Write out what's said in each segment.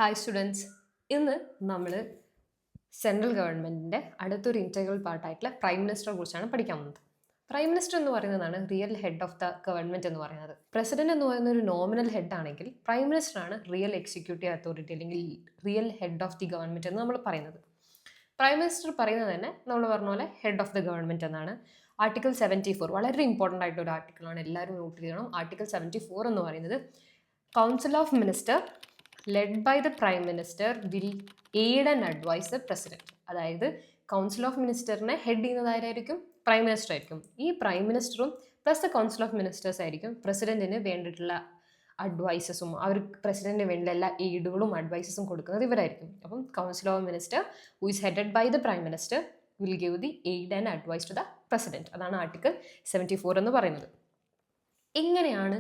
Hi students, ഇന്ന് നമ്മൾ central ഗവൺമെൻറ്റിൻ്റെ അടുത്തൊരു ഇൻറ്റഗ്രൽ പാർട്ടായിട്ടുള്ള പ്രൈം മിനിസ്റ്ററെ കുറിച്ചാണ് പഠിക്കാൻ പോകുന്നത്. പ്രൈം മിനിസ്റ്റർ എന്ന് പറയുന്നതാണ് real head of the government എന്ന് പറയുന്നത്. പ്രസിഡന്റ് എന്ന് പറയുന്ന ഒരു നോമിനൽ ഹെഡ് ആണെങ്കിൽ പ്രൈം മിനിസ്റ്ററാണ് റിയൽ എക്സിക്യൂട്ടീവ് അതോറിറ്റി അല്ലെങ്കിൽ real head of the government എന്ന് നമ്മൾ പറയുന്നത്. പ്രൈം മിനിസ്റ്റർ പറയുന്നത് തന്നെ നമ്മൾ പറഞ്ഞ പോലെ ഹെഡ് ഓഫ് ദി ഗവൺമെൻറ് എന്നാണ്. ആർട്ടിക്കിൾ 74 വളരെ ഇമ്പോർട്ടൻ്റ് ആയിട്ടുള്ള ഒരു ആർട്ടിക്കിളാണ്, എല്ലാവരും നോട്ട് ചെയ്യണം. ആർട്ടിക്കിൾ 74 എന്ന് പറയുന്നത് council of minister led by the prime minister will aid and advise the president. അതായത് കൗൺസിൽ ഓഫ് മിനിസ്റ്ററിനെ ഹെഡ് ചെയ്യുന്നത് ആരായിരിക്കും? പ്രൈം മിനിസ്റ്റർ ആയിരിക്കും. ഈ പ്രൈം മിനിസ്റ്ററും plus the council of ministers ആയിരിക്കും പ്രസിഡന്റിന് വേണ്ടിയിട്ടുള്ള അഡ്വൈസസും പ്രസിഡന്റിന് വേണ്ട എല്ലാ എയ്ഡുകളും അഡ്വൈസസും കൊടുക്കുന്നത് ഇവരായിരിക്കും. അപ്പം council of minister who is headed by the prime minister will give the aid and advice to the president. അതാണ് ആർട്ടിക്കിൾ 74 എന്ന് പറയുന്നത്. എങ്ങനെയാണ്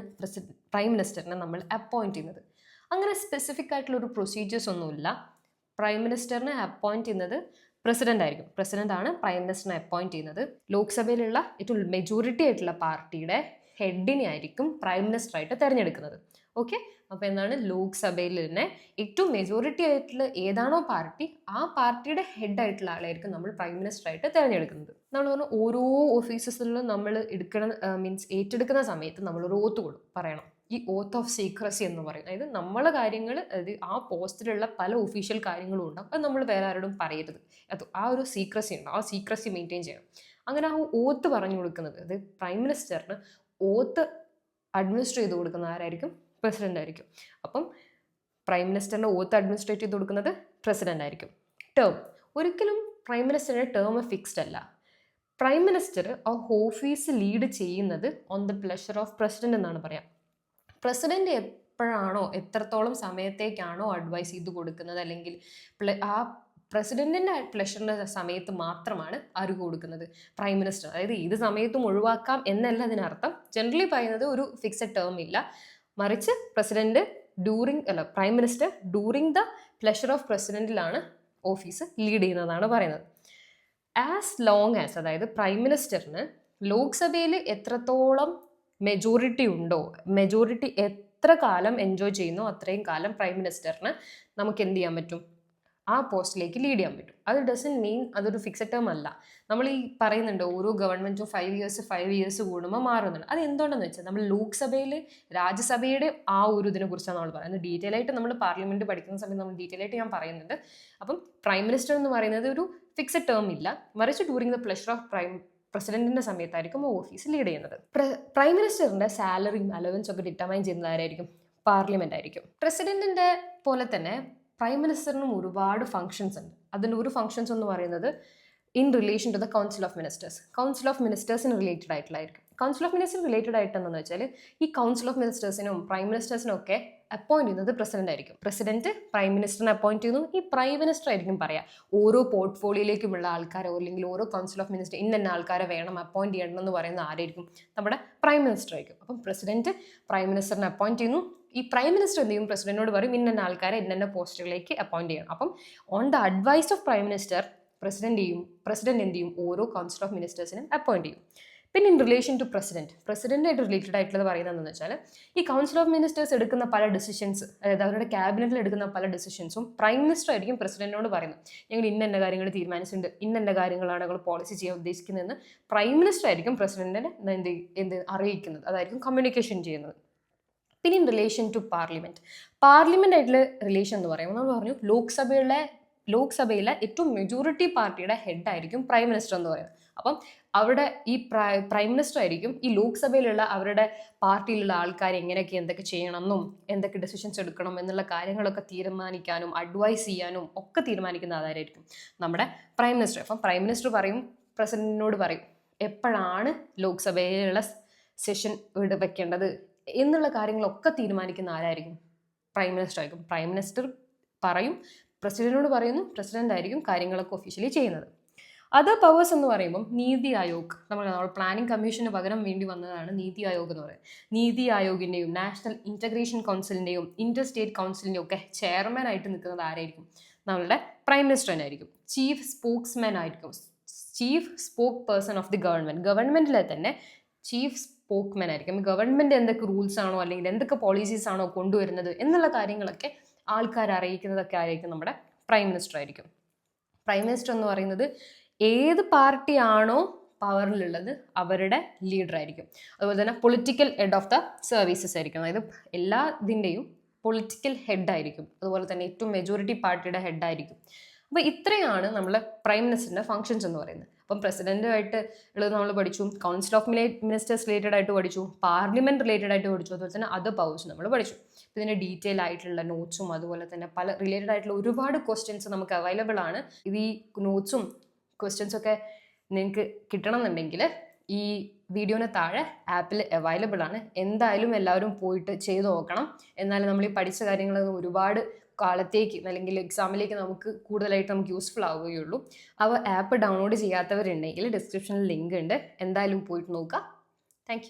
പ്രൈം മിനിസ്റ്ററിനെ നമ്മൾ അപ്പോയിന്റ് ചെയ്യുന്നത്? അങ്ങനെ സ്പെസിഫിക് ആയിട്ടുള്ള ഒരു പ്രൊസീജിയേഴ്സ് ഒന്നുമില്ല. പ്രൈം മിനിസ്റ്ററിനെ അപ്പോയിന്റ് ചെയ്യുന്നത് പ്രസിഡന്റ് ആയിരിക്കും. പ്രസിഡന്റ് ആണ് പ്രൈം മിനിസ്റ്ററിനെ അപ്പോയിന്റ് ചെയ്യുന്നത്. ലോക്സഭയിലുള്ള ഏറ്റവും മെജോറിറ്റി ആയിട്ടുള്ള പാർട്ടിയുടെ ഹെഡിനെ ആയിരിക്കും പ്രൈം മിനിസ്റ്റർ ആയിട്ട് തിരഞ്ഞെടുക്കുന്നത്. ഓക്കെ, അപ്പോൾ എന്താണ്, ലോക്സഭയിൽ തന്നെ ഏറ്റവും മെജോറിറ്റി ആയിട്ടുള്ള ഏതാണോ പാർട്ടി, ആ പാർട്ടിയുടെ ഹെഡ് ആയിട്ടുള്ള ആളായിരിക്കും നമ്മൾ പ്രൈം മിനിസ്റ്റർ ആയിട്ട് തിരഞ്ഞെടുക്കുന്നത്. നമ്മൾ പറഞ്ഞ ഓരോ ഓഫീസസിലും നമ്മൾ ഏറ്റെടുക്കുന്ന സമയത്ത് നമ്മൾ ഒരു ഓത്ത് പറയണം. ഈ ഓത്ത് ഓഫ് സീക്രസി എന്ന് പറയും. അതായത് നമ്മളെ കാര്യങ്ങൾ, അതായത് ആ പോസ്റ്റിലുള്ള പല ഒഫീഷ്യൽ കാര്യങ്ങളും ഉണ്ടാവും, അത് നമ്മൾ വേറെ ആരോടും പറയരുത്. അത് ആ ഒരു സീക്രസി ഉണ്ട്, ആ സീക്രസി മെയിൻറ്റെയിൻ ചെയ്യണം. അങ്ങനെ ആ ഓത്ത് പറഞ്ഞു കൊടുക്കുന്നത്, അത് പ്രൈം മിനിസ്റ്ററിന് ഓത്ത് അഡ്മിനിസ്ട്രേറ്റ് ചെയ്ത് കൊടുക്കുന്ന ആരായിരിക്കും? പ്രസിഡന്റ് ആയിരിക്കും. അപ്പം പ്രൈം മിനിസ്റ്ററിന്റെ ഓത്ത് അഡ്മിനിസ്ട്രേറ്റ് ചെയ്ത് കൊടുക്കുന്നത് പ്രസിഡന്റ് ആയിരിക്കും. ടേം ഒരിക്കലും പ്രൈം മിനിസ്റ്ററിന്റെ ടേം ഫിക്സ്ഡ് അല്ല. പ്രൈം മിനിസ്റ്റർ ആ ഓഫീസ് ലീഡ് ചെയ്യുന്നത് on the pleasure of president എന്നാണ് പറയാം. പ്രസിഡന്റ് എപ്പോഴാണോ, എത്രത്തോളം സമയത്തേക്കാണോ അഡ്വൈസ് ചെയ്ത് കൊടുക്കുന്നത്, അല്ലെങ്കിൽ ആ പ്രസിഡന്റിന്റെ പ്ലഷറിന്റെ സമയത്ത് മാത്രമാണ് ആര് കൊടുക്കുന്നത്? Prime minister. അതായത് ഏത് സമയത്തും ഒഴിവാക്കാം എന്നല്ല അതിനർത്ഥം. ജനറലി പറയുന്നത് ഒരു ഫിക്സഡ് ടേം ഇല്ല, മറിച്ച് prime minister during the pleasure of പ്രസിഡന്റിലാണ് ഓഫീസ് ലീഡ് ചെയ്യുന്നതാണ് പറയുന്നത്. ആസ് ലോങ് ആസ്, അതായത് പ്രൈം മിനിസ്റ്ററിന് ലോക്സഭയിൽ എത്രത്തോളം മെജോറിറ്റി ഉണ്ടോ, മെജോറിറ്റി എത്ര കാലം എൻജോയ് ചെയ്യുന്നോ അത്രയും കാലം പ്രൈം മിനിസ്റ്ററിന് നമുക്ക് എന്ത് ചെയ്യാൻ പറ്റും? ആ പോസ്റ്റിലേക്ക് ലീഡ് ചെയ്യാൻ പറ്റും. അത് ഡസൻ മീൻ അതൊരു ഫിക്സഡ് ടേം അല്ല. നമ്മൾ ഈ പറയുന്നുണ്ട് ഓരോ ഗവൺമെന്റും 5 ഇയേഴ്സ് കൂടുമ്പോൾ മാറുന്നുണ്ട്. അത് എന്തുകൊണ്ടെന്ന് വെച്ചാൽ നമ്മൾ ലോക്സഭയിൽ രാജ്യസഭയുടെ ആ ഒരു ഇതിനെ കുറിച്ചാണ് നമ്മൾ പറയുന്നത്. ഡീറ്റെയിൽ ആയിട്ട് നമ്മൾ പാർലമെന്റ് പഠിക്കുന്ന സമയത്ത് നമ്മൾ ഡീറ്റെയിൽ ആയിട്ട് ഞാൻ പറയുന്നുണ്ട്. അപ്പം പ്രൈം മിനിസ്റ്റർ എന്ന് പറയുന്നത് ഒരു ഫിക്സഡ് ടേം ഇല്ല, മറിച്ച് ഡ്യൂറിങ് ദ പ്ലഷർ ഓഫ് പ്രസിഡന്റിന്റെ സമയത്തായിരിക്കും ഓഫീസ് ലീഡ് ചെയ്യുന്നത്. പ്രൈം മിനിസ്റ്ററിന്റെ സാലറിയും അലവൻസ് ഒക്കെ ഡിറ്റർമൈൻ ചെയ്യുന്നത് ആരായിരിക്കും? പാർലമെന്റ് ആയിരിക്കും. പ്രസിഡന്റിന്റെ പോലെ തന്നെ പ്രൈം മിനിസ്റ്ററിനും ഒരുപാട് ഫങ്ഷൻസ് ഉണ്ട്. അതിൻ്റെ ഒരു ഫങ്ഷൻസ് എന്ന് പറയുന്നത് in relation to the council of ministers. Council of മിനിസ്റ്റേഴ്സിന് റിലേറ്റഡ് ആയിട്ടുള്ളതായിരിക്കും. കൗൺസിൽ ഓഫ് മിനിസ്റ്റർ റിലേറ്റഡ് ആയിട്ടെന്ന് വെച്ചാൽ ഈ കൗൺസിൽ ഓഫ് മിനിസ്റ്റേഴ്സിനും പ്രൈം മിനിസ്റ്റേഴ്സിനും ഒക്കെ അപ്പോയിന്റ് ചെയ്യുന്നത് പ്രസിഡന്റ് ആയിരിക്കും. പ്രസിഡന്റ് പ്രൈം മിനിസ്റ്ററിനെ അപ്പോയിന്റ് ചെയ്യുന്നു. ഈ പ്രൈം മിനിസ്റ്റർ ആയിരിക്കും പറയാം ഓരോ പോർട്ട്ഫോളിയോയിലേക്കുമുള്ള ആൾക്കാരോ അല്ലെങ്കിൽ ഓരോ കൗൺസിൽ ഓഫ് മിനിസ്റ്റർ ഇന്ന ആൾക്കാരെ വേണം അപ്പോയിന്റ് ചെയ്യണം എന്ന് പറയുന്ന ആരായിരിക്കും? നമ്മുടെ പ്രൈം മിനിസ്റ്റർ ആയിരിക്കും. അപ്പം പ്രസിഡന്റ് പ്രൈം മിനിസ്റ്ററിനെ അപ്പോയിന്റ് ചെയ്യുന്നു. ഈ പ്രൈം മിനിസ്റ്റർ എന്ത് ചെയ്യും? പ്രസിഡന്റിനോട് പറയും ഇന്ന ആൾക്കാരെ ഇന്ന പോസ്റ്റുകളിലേക്ക് അപ്പോയിന്റ് ചെയ്യണം. അപ്പം on the advice of prime minister president എന്ത് ചെയ്യും? ഓരോ കൗൺസിൽ ഓഫ് മിനിസ്റ്റേഴ്സിനും അപ്പോയിന്റ് ചെയ്യും. പിന്നെ ഇൻ റിലേഷൻ ടു പ്രസിഡന്റായിട്ട് റിലേറ്റഡ് ആയിട്ടുള്ളത് പറയുന്നത് എന്താണെന്ന് വെച്ചാൽ ഈ കൗൺസിൽ ഓഫ് മിനിസ്റ്റേഴ്സ് എടുക്കുന്ന പല ഡിസിഷൻസ്, അതായത് അവരുടെ ക്യാബിനറ്റിൽ എടുക്കുന്ന പല ഡിസിഷൻസും പ്രൈം മിനിസ്റ്റർ ആയിരിക്കും പ്രസിഡന്റിനോട് പറയുന്നത്. ഞങ്ങൾ ഇന്ന കാര്യങ്ങൾ തീരുമാനിച്ചിട്ടുണ്ട്, ഇന്ന കാര്യങ്ങളാണ് ഞങ്ങൾ പോളിസി ചെയ്യാൻ ഉദ്ദേശിക്കുന്നതെന്ന് പ്രൈം മിനിസ്റ്റർ ആയിരിക്കും പ്രസിഡന്റിനെ എന്ത് അറിയിക്കുന്നത്, അതായിരിക്കും കമ്മ്യൂണിക്കേഷൻ ചെയ്യുന്നത്. പിന്നെ ഇൻ റിലേഷൻ ടു പാർലമെന്റ് ആയിട്ടുള്ള റിലേഷൻ എന്ന് പറയുമ്പോൾ നമ്മൾ പറഞ്ഞു ലോക്സഭയിലെ ഏറ്റവും മെജോറിറ്റി പാർട്ടിയുടെ ഹെഡ് ആയിരിക്കും പ്രൈം മിനിസ്റ്റർ എന്ന് പറയുന്നത്. അപ്പം അവിടെ ഈ പ്രൈം മിനിസ്റ്റർ ആയിരിക്കും ഈ ലോക്സഭയിലുള്ള അവരുടെ പാർട്ടിയിലുള്ള ആൾക്കാർ എങ്ങനെയൊക്കെ എന്തൊക്കെ ചെയ്യണമെന്നും എന്തൊക്കെ ഡെസിഷൻസ് എടുക്കണം എന്നുള്ള കാര്യങ്ങളൊക്കെ തീരുമാനിക്കാനും അഡ്വൈസ് ചെയ്യാനും ഒക്കെ തീരുമാനിക്കുന്ന ആരായിരിക്കും? നമ്മുടെ പ്രൈം മിനിസ്റ്റർ. അപ്പം പ്രൈം മിനിസ്റ്റർ പ്രസിഡന്റിനോട് പറയും എപ്പോഴാണ് ലോക്സഭയിലുള്ള സെഷൻ വെക്കേണ്ടത് എന്നുള്ള കാര്യങ്ങളൊക്കെ തീരുമാനിക്കുന്ന ആരായിരിക്കും? പ്രൈം മിനിസ്റ്റർ ആയിരിക്കും. പ്രൈം മിനിസ്റ്റർ പറയും, പ്രസിഡന്റിനോട് പറയുന്നു, പ്രസിഡന്റ് ആയിരിക്കും കാര്യങ്ങളൊക്കെ ഒഫീഷ്യലി ചെയ്യുന്നത്. അതർ പവേഴ്സ് എന്ന് പറയുമ്പം നീതി ആയോഗ്, നമ്മൾ പ്ലാനിംഗ് കമ്മീഷന് പകരം വേണ്ടി വന്നതാണ് നീതി ആയോഗ് എന്ന് പറയുന്നത്. നീതി ആയോഗിൻ്റെയും നാഷണൽ ഇൻ്റഗ്രേഷൻ കൗൺസിലിൻ്റെയും ഇന്റർ സ്റ്റേറ്റ് കൗൺസിലിൻ്റെയും ഒക്കെ ചെയർമാൻ ആയിട്ട് നിൽക്കുന്നത് ആരായിരിക്കും? നമ്മളുടെ പ്രൈം മിനിസ്റ്റർ ആയിരിക്കും. Chief spoke person of the ഗവൺമെന്റിലെ തന്നെ ചീഫ് സ്പോക്ക്മാൻ ആയിരിക്കും. ഗവൺമെന്റ് എന്തൊക്കെ റൂൾസ് ആണോ അല്ലെങ്കിൽ എന്തൊക്കെ പോളിസീസ് ആണോ കൊണ്ടുവരുന്നത് എന്നുള്ള കാര്യങ്ങളൊക്കെ ആൾക്കാരെ അറിയിക്കുന്നതൊക്കെ ആയിരിക്കും നമ്മുടെ പ്രൈം മിനിസ്റ്റർ ആയിരിക്കും. പ്രൈം മിനിസ്റ്റർ എന്ന് പറയുന്നത് ഏത് പാർട്ടിയാണോ പവറിലുള്ളത് അവരുടെ ലീഡർ ആയിരിക്കും. അതുപോലെ തന്നെ political head of the services ആയിരിക്കും. അതായത് എല്ലാ ഇതിൻ്റെയും പൊളിറ്റിക്കൽ ഹെഡായിരിക്കും. അതുപോലെ തന്നെ ഏറ്റവും മെജോറിറ്റി പാർട്ടിയുടെ ഹെഡായിരിക്കും. അപ്പോൾ ഇത്രയാണ് നമ്മളെ പ്രൈം മിനിസ്റ്ററിൻ്റെ ഫങ്ഷൻസ് എന്ന് പറയുന്നത്. അപ്പം പ്രസിഡന്റുമായിട്ട് ഉള്ളത് നമ്മൾ പഠിച്ചു, കൗൺസിൽ ഓഫ് മിനിസ്റ്റേഴ്സ് റിലേറ്റഡ് ആയിട്ട് പഠിച്ചു, പാർലമെന്റ് റിലേറ്റഡ് ആയിട്ട് പഠിച്ചു, അതുപോലെ തന്നെ അതർ പവേഴ്സ് നമ്മൾ പഠിച്ചു. ഇതിൻ്റെ ഡീറ്റെയിൽ ആയിട്ടുള്ള നോട്ട്സും അതുപോലെ തന്നെ പല റിലേറ്റഡ് ആയിട്ടുള്ള ഒരുപാട് ക്വസ്റ്റ്യൻസ് നമുക്ക് അവൈലബിൾ ആണ്. ഇത് ഈ നോട്ട്സും ക്വസ്റ്റ്യൻസൊക്കെ നിങ്ങൾക്ക് കിട്ടണമെന്നുണ്ടെങ്കിൽ ഈ വീഡിയോന് താഴെ ആപ്പിൽ അവൈലബിൾ ആണ്. എന്തായാലും എല്ലാവരും പോയിട്ട് ചെയ്ത് നോക്കണം. എന്നാലും നമ്മൾ ഈ പഠിച്ച കാര്യങ്ങൾ ഒരുപാട് കാലത്തേക്ക് അല്ലെങ്കിൽ എക്സാമിലേക്ക് നമുക്ക് കൂടുതലായിട്ട് നമുക്ക് യൂസ്ഫുൾ ആവുകയുള്ളൂ. ആപ്പ് ഡൗൺലോഡ് ചെയ്യാത്തവരുണ്ടെങ്കിൽ ഡിസ്ക്രിപ്ഷനിൽ ലിങ്ക് ഉണ്ട്, എന്തായാലും പോയിട്ട് നോക്കുക. താങ്ക്